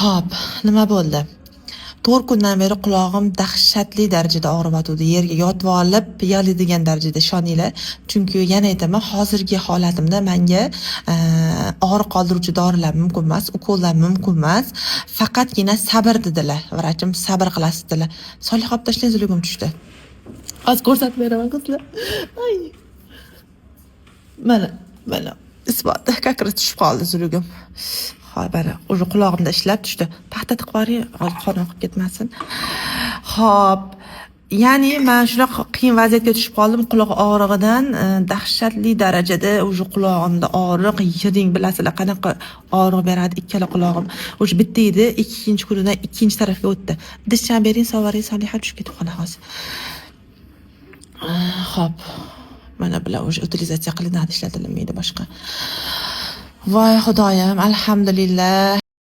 Xo'p, nima bo'ldi? 4 kundan beri qulog'im dahshatli darajada og'riyotdi. Yerga yotib olib, yig'laydigan darajada ishoninglar. Chunki yana aytaman, hozirgi holatimda menga og'riq qoldiruvchi dorilar mumkin emas, ukollar mumkin emas. Faqatgina sabr dedilar. Vrachim sabr qilasiz dedilar. Soliha olib tashlang, zulugim tushdi. Hozir ko'rsatib beraman qizlar. Ay. Mana isbot kakra tushib qoldi zulugim. Xo'p, mana o'sha qulog'imda ishlab tushdi. Paxta tiqib qo'ying, qon oqib ketmasin. Xo'p, ya'ni men shunaqa qiyin vaziyatga tushib qoldim, quloq og'rig'idan dahshatli darajada o'sha qulog'imda og'riq, yiring bilasizlar qanaqa og'riq beradi ikkala qulog'im. O'sha bitta edi, ikkinchi kunidan ikkinchi tarafga o'tdi. Dishchan bering, sovaring, Soliha tushib ketib qoldi hozir. Xo'p, mana bular o'sha utilizatsiya qilinadi, ishlatilmaydi boshqa. Voy xudoyim, alhamdulillah.